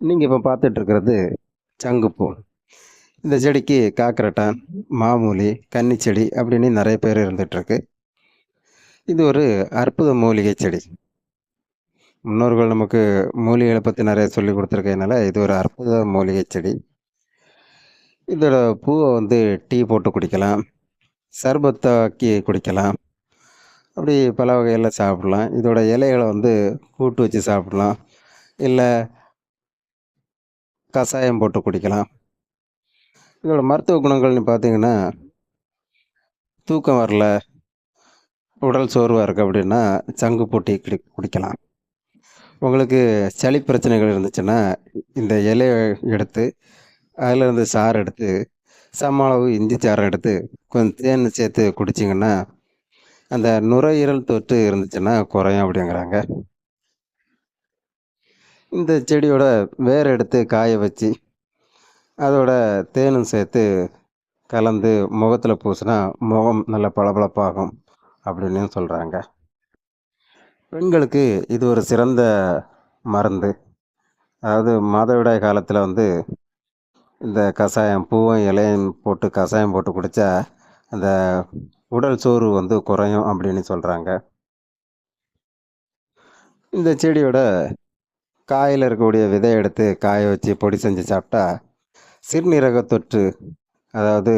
நீங்கள் இப்போ பார்த்துட்டு இருக்கிறது சங்குப்பூ. இந்த செடிக்கு காக்கரட்டான், மாமூலி, கன்னிச்செடி அப்படின்னு நிறைய பேர் இருந்துகிட்ருக்கு. இது ஒரு அற்புத மூலிகை செடி. முன்னோர்கள் நமக்கு மூலிகைகளை பற்றி நிறைய சொல்லி கொடுத்துருக்கனால இது ஒரு அற்புத மூலிகை செடி. இதோட பூவை வந்து டீ போட்டு குடிக்கலாம், சர்பத்தாக்கி குடிக்கலாம், அப்படி பல வகையில் சாப்பிடலாம். இதோட இலைகளை வந்து கூட்டு வச்சு சாப்பிடலாம், இல்லை கஷாயம் போட்டு குடிக்கலாம். இதோட மருத்துவ குணங்கள்னு பார்த்தீங்கன்னா, தூக்கம் வரல, உடல் சோர்வாக இருக்குது அப்படின்னா சங்கு பூட்டி குடிக்கலாம். உங்களுக்கு சளி பிரச்சனைகள் இருந்துச்சுன்னா இந்த இலையை எடுத்து அதில் இருந்து சாறு எடுத்து சம அளவு இஞ்சி சாறை எடுத்து கொஞ்சம் தேன் சேர்த்து குடிச்சிங்கன்னா அந்த நுரையீரல் தொற்று இருந்துச்சுன்னா குறையும் அப்படிங்கிறாங்க. இந்த செடியோட வேர் எடுத்து காய வச்சு அதோட தேனும் சேர்த்து கலந்து முகத்தில் பூசினா முகம் நல்ல பளபளப்பாகும் அப்படின்னு சொல்கிறாங்க. பெண்களுக்கு இது ஒரு சிறந்த மருந்து. அதாவது மாதவிடாய் காலத்தில் வந்து இந்த கஷாயம் பூவும் இலையும் போட்டு கஷாயம் போட்டு குடித்தா அந்த உடல் சோர்வு வந்து குறையும் அப்படின்னு சொல்கிறாங்க. இந்த செடியோட காயில் இருக்கக்கூடிய விதையை எடுத்து காய வச்சு பொடி செஞ்சு சாப்பிட்டா சிறுநீரக தொற்று, அதாவது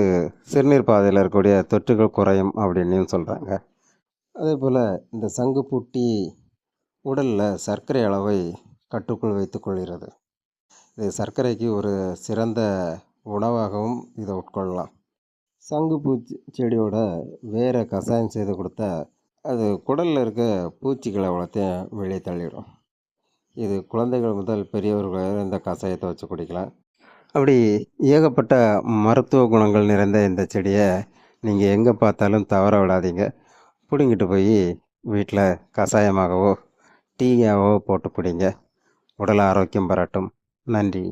சிறுநீர் பாதையில் இருக்கக்கூடிய தொற்றுகள் குறையும் அப்படின்னு சொல்கிறாங்க. அதே போல் இந்த சங்குப்பூட்டி உடலில் சர்க்கரை அளவை கட்டுக்குள் வைத்துக்கொள்கிறது. இது சர்க்கரைக்கு ஒரு சிறந்த உணவாகவும் இதை உட்கொள்ளலாம். சங்குப்பூ செடியோட வேரை கஷாயம் செய்து கொடுத்தா அது குடலில் இருக்க பூச்சிகளை வளர்த்தையும் வெளியே தள்ளிடும். இது குழந்தைகள் முதல் பெரியவர்கள் இந்த கஷாயத்தை வச்சு குடிக்கலாம். அப்படி ஏகப்பட்ட மருத்துவ குணங்கள் நிறைந்த இந்த செடியை நீங்கள் எங்கே பார்த்தாலும் தவற விடாதீங்க. பிடுங்கிட்டு போய் வீட்டில் கஷாயமாகவோ டீயாகவோ போட்டு குடிங்க. உடல் ஆரோக்கியம் பெறட்டும். நன்றி.